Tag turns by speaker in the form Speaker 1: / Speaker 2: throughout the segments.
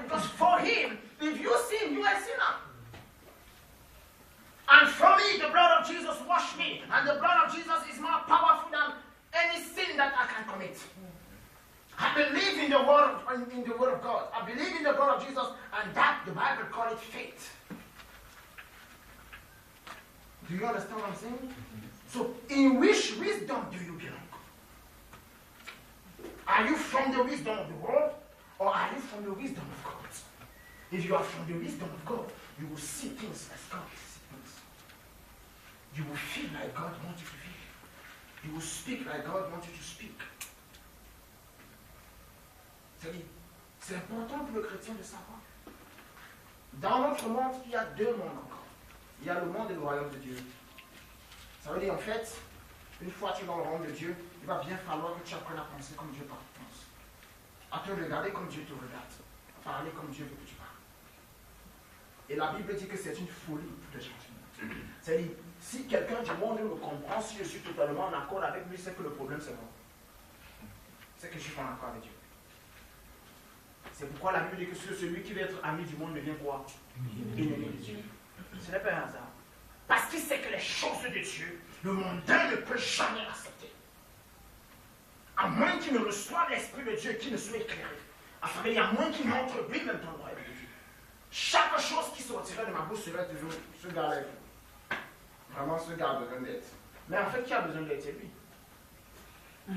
Speaker 1: Because for him, if you sin, you are a sinner. And for me, the blood of Jesus washed me. And the blood of Jesus is more powerful than any sin that I can commit. I believe in the word of God. I believe in the blood of Jesus, and that the Bible calls it faith. Do you understand what I'm saying? So, in which wisdom do you belong? Are you from the wisdom of the world, or are you from the wisdom of God? If you are from the wisdom of God, you will see things as God sees things. You will feel like God wants you to feel. You will speak like God wants you to speak. C'est important pour le chrétien de savoir. Dans notre monde, il y a deux mondes encore. Il y a le monde et le royaume de Dieu. Ça veut dire, en fait, une fois que tu es dans le royaume de Dieu, il va bien falloir que tu apprennes à penser comme Dieu pense. À te regarder comme Dieu te regarde. À parler comme Dieu veut que tu parles. Et la Bible dit que c'est une folie pour les gens du monde. C'est-à-dire, si quelqu'un du monde me comprend, si je suis totalement en accord avec lui, c'est que le problème c'est moi. C'est que je suis pas en accord avec Dieu. C'est pourquoi la Bible dit que celui qui veut être ami du monde devient quoi? Ennemi de Dieu. Ce n'est pas un hasard. Parce qu'il sait que les choses de Dieu, le mondain ne peut jamais l'accepter. À moins qu'il ne reçoive l'Esprit de Dieu et qu'il ne soit éclairé. Enfin, il y a moins qu'il montre lui-même dans le royaume de Dieu. Chaque chose qui sortirait de ma bouche serait toujours ce gars-là. Vraiment, ce gars a besoin d'aide. Mais en fait, qui a besoin d'aide? C'est lui.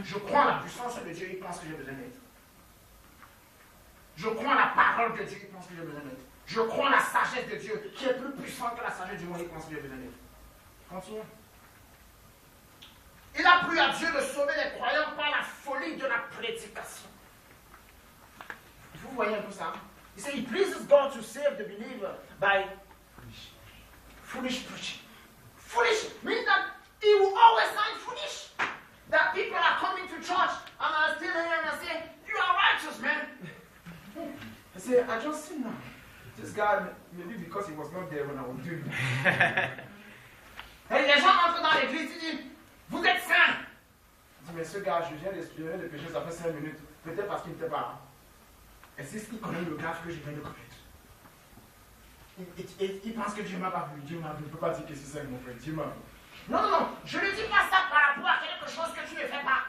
Speaker 1: Je crois en la puissance de Dieu, il pense que j'ai besoin d'aide. Je crois en la parole de Dieu, il pense que j'ai besoin d'aide. Je crois en la sagesse de Dieu, qui est plus puissante que la sagesse du monde, il pense que j'ai besoin d'aide. Continuons. Il a plu à Dieu de sauver les croyants par la folie de la prédication. Vous voyez un peu ça? He said, it pleases God to save the believer by foolish preaching. Foolish means that he will always find foolish. That people are coming to church and are still here and say, you are righteous, man. I say, I just see now. This guy, maybe because he was not there when I was doing it. Et les gens entrent dans l'église, ils disent, vous êtes saints. Je dis, mais ce gars, je viens de pécher, ça fait 5 minutes. Peut-être parce qu'il n'était pas là. Et c'est ce qu'il connaît le gaffe que je viens de commettre. Il pense que Dieu m'a pas vu. Dieu m'a vu. Je ne peux pas dire que c'est ça, mon frère. Dieu m'a vu. Non, non, non. Je ne dis pas ça par rapport à quelque chose que tu ne fais pas.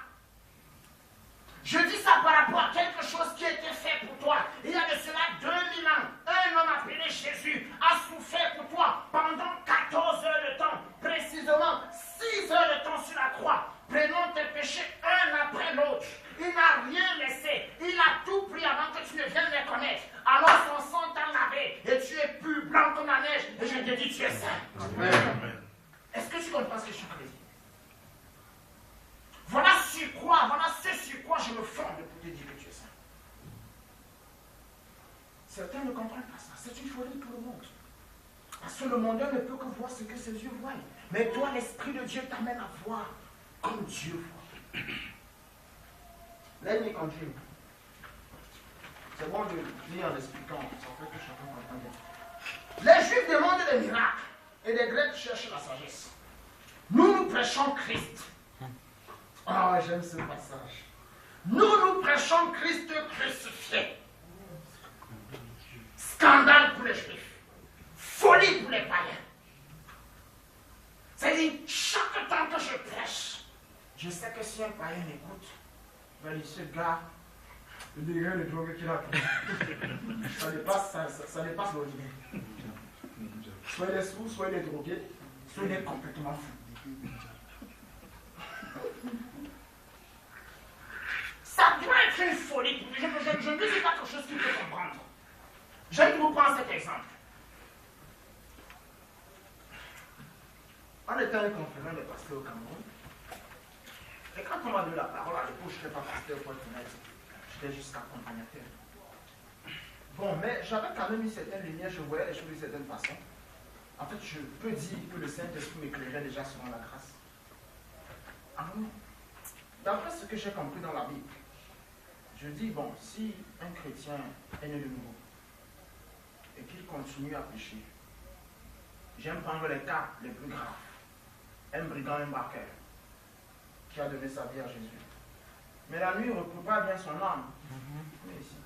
Speaker 1: Je dis ça par rapport à quelque chose qui a été fait pour toi. Il y a de cela 2000 ans, un homme appelé Jésus a souffert pour toi pendant 14 heures de temps, précisément 6 heures de temps sur la croix, prenant tes péchés un après l'autre. Il n'a rien laissé. Il a tout pris avant que tu ne viennes les connaître. Alors son sang t'a lavé et tu es plus blanc comme la neige. Et je te dis, tu es saint. Amen. Est-ce que tu comprends ce que je suis en train de dire? Voilà ce sur quoi je me fonde pour te dire que tu es saint. Certains ne comprennent pas ça. C'est une folie pour le monde. Parce que le monde ne peut que voir ce que ses yeux voient. Mais toi, l'Esprit de Dieu t'amène à voir comme Dieu voit. Let me continue. C'est bon de lire en expliquant. Ça fait que chacun comprend bien. Les Juifs demandent des miracles et les Grecs cherchent la sagesse. Nous prêchons Christ. Ah, oh, j'aime ce passage. Nous prêchons Christ crucifié. Scandale pour les Juifs. Folie pour les païens. C'est-à-dire, chaque temps que je prêche, je sais que si un païen écoute, il va dire, ce gars, le degré de drogue qu'il a pris, ça dépasse l'ordinaire. Soit il est sous, soit il est drogué, soit il est complètement fou. Ça doit être une folie. Je ne dis pas quelque chose qu'il peut comprendre. Je vais vous prendre cet exemple. On était à une conférence de pasteur au Cameroun. Et quand on m'a donné la parole, à l'époque, je n'étais pas pasteur pour être honnête. J'étais juste accompagnateur. Bon, mais j'avais quand même une certaine lumière, je voyais les choses d'une certaine façon. En fait, je peux dire que le Saint-Esprit m'éclairait déjà selon la grâce. Ah non. D'après ce que j'ai compris dans la Bible, je dis, bon, si un chrétien est né de nouveau et qu'il continue à pécher, j'aime prendre les cas les plus graves. Un brigand, un braqueur, qui a donné sa vie à Jésus. Mais la nuit ne repose pas bien son âme. Mais ici,